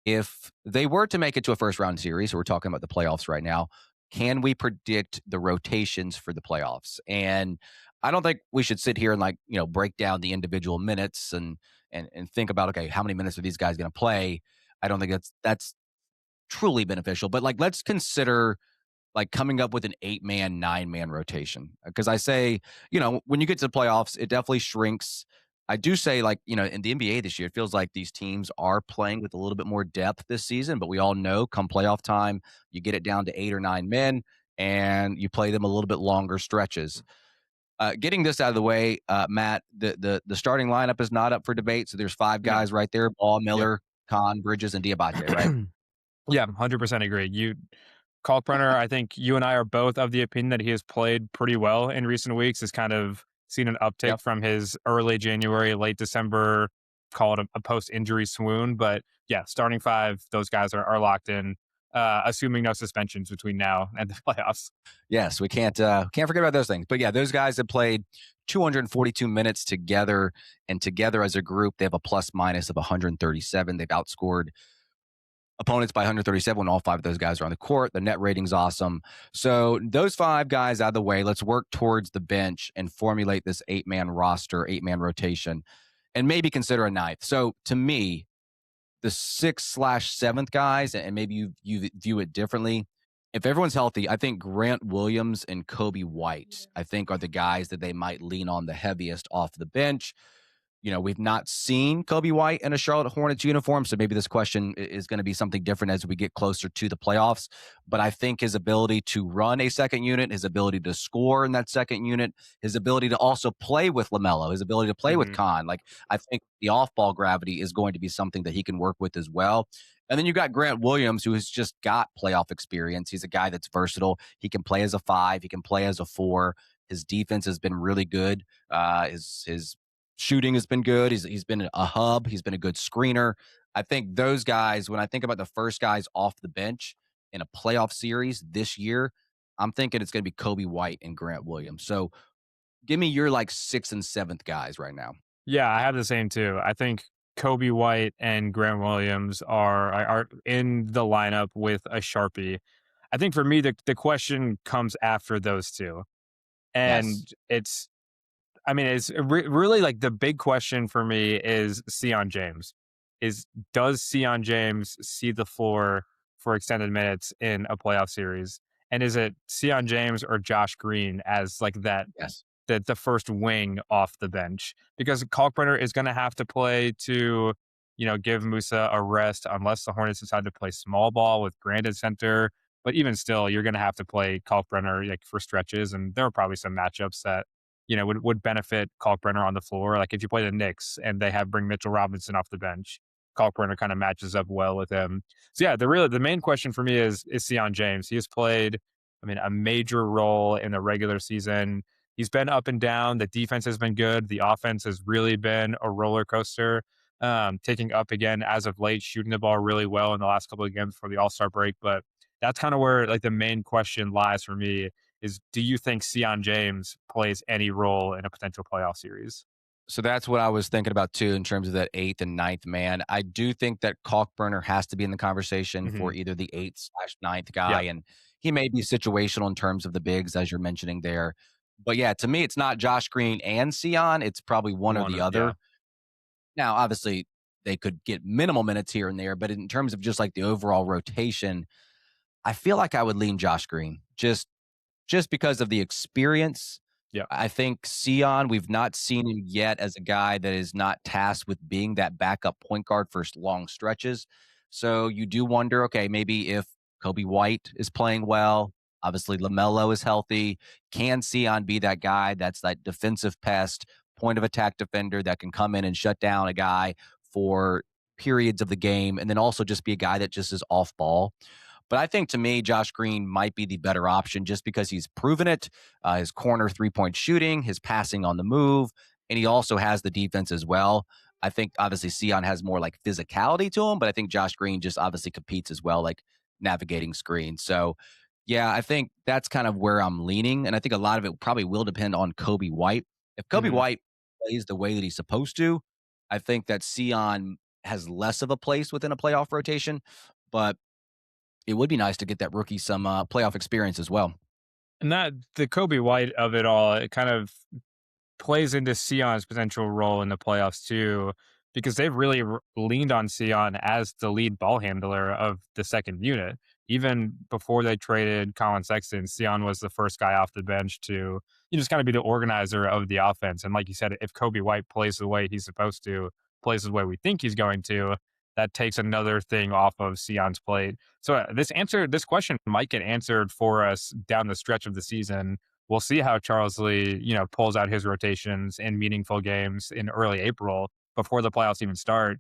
If they were to make it to a first round series, so we're talking about the playoffs right now, can we predict the rotations for the playoffs? And I don't think we should sit here and break down the individual minutes and think about, okay, how many minutes are these guys going to play? I don't think that's truly beneficial. But let's consider coming up with an 8-man, 9-man rotation. Because I say, when you get to the playoffs, it definitely shrinks. I do say, in the NBA this year, it feels like these teams are playing with a little bit more depth this season, but we all know come playoff time, you get it down to 8 or 9 men and you play them a little bit longer stretches. Getting this out of the way, Matt, the starting lineup is not up for debate. So there's five No. guys right there: Ball, Yep. Miller, Khan, Bridges, and Diabate, right? Yeah, 100% agree. Kalkbrenner, I think you and I are both of the opinion that he has played pretty well in recent weeks. Has kind of seen an uptick Yep. from his early January, late December, call it a post-injury swoon. But yeah, starting five, those guys are locked in, assuming no suspensions between now and the playoffs. Yes, we can't forget about those things. But yeah, those guys have played 242 minutes together, and together as a group, they have a plus minus of 137. They've outscored opponents by 137 when all five of those guys are on the court. The net rating's awesome. So those five guys out of the way, let's work towards the bench and formulate this 8-man roster, 8-man rotation, and maybe consider a ninth. So to me, the 6/7th guys, and maybe you view it differently. If everyone's healthy, I think Grant Williams and Kobe White, I think, are the guys that they might lean on the heaviest off the bench. We've not seen Kobe White in a Charlotte Hornets uniform, so maybe this question is going to be something different as we get closer to the playoffs. But I think his ability to run a second unit, his ability to score in that second unit, his ability to also play with LaMelo, his ability to play with Hmm. Khan, I think the off-ball gravity is going to be something that he can work with as well. And then you got Grant Williams, who has just got playoff experience. He's a guy that's versatile. He can play as a 5. He can play as a 4. His defense has been really good. His shooting has been good. He's been a hub. He's been a good screener. I think those guys, when I think about the first guys off the bench in a playoff series this year, I'm thinking it's going to be Kobe White and Grant Williams. So give me your 6th and 7th guys right now. Yeah, I have the same too. I think Kobe White and Grant Williams are in the lineup with a Sharpie. I think for me, the question comes after those two. And Yes. really like the big question for me is Sion James. Does Sion James see the floor for extended minutes in a playoff series? And is it Sion James or Josh Green as like that Yes. the first wing off the bench? Because Kalkbrenner is going to have to play to, give Musa a rest unless the Hornets decide to play small ball with Grant at center. But even still, you're going to have to play Kalkbrenner like for stretches, and there are probably some matchups that would benefit Kalkbrenner on the floor. Like if you play the Knicks and they bring Mitchell Robinson off the bench, Kalkbrenner kind of matches up well with him. So yeah, the main question for me is Sion James. He has played, a major role in the regular season. He's been up and down. The defense has been good. The offense has really been a roller coaster. Taking up again as of late, shooting the ball really well in the last couple of games before the All Star break. But that's kind of where like the main question lies for me is: do you think Sion James plays any role in a potential playoff series? So that's what I was thinking about too, in terms of that 8th and 9th man. I do think that Kalkbrenner has to be in the conversation for Hmm. either the 8th/9th guy, Yeah, and he may be situational in terms of the bigs, as you're mentioning there. But yeah, to me, it's not Josh Green and Sion. It's probably one or the yeah. other. Now, obviously, they could get minimal minutes here and there, but in terms of just the overall rotation, I feel like I would lean Josh Green just because of the experience. Yeah. I think Sion, we've not seen him yet as a guy that is not tasked with being that backup point guard for long stretches. So you do wonder, okay, maybe if Kobe White is playing well, obviously LaMelo is healthy, can Sion be that guy that's that defensive pest, point of attack defender that can come in and shut down a guy for periods of the game, and then also just be a guy that just is off ball? But I think to me, Josh Green might be the better option just because he's proven it. His corner 3-point shooting, his passing on the move, and he also has the defense as well. I think obviously Sion has more physicality to him, but I think Josh Green just obviously competes as well, navigating screens. So yeah, I think that's kind of where I'm leaning. And I think a lot of it probably will depend on Kobe White. If Kobe Hmm. White plays the way that he's supposed to, I think that Sion has less of a place within a playoff rotation, but it would be nice to get that rookie some playoff experience as well. And that the Kobe White of it all, it kind of plays into Sion's potential role in the playoffs too, because they've really leaned on Sion as the lead ball handler of the second unit. Even before they traded Colin Sexton, Sion was the first guy off the bench to just kind of be the organizer of the offense. And like you said, if Kobe White plays the way he's supposed to, plays the way we think he's going to, that takes another thing off of Sion's plate. So this question might get answered for us down the stretch of the season. We'll see how Charles Lee, pulls out his rotations in meaningful games in early April before the playoffs even start.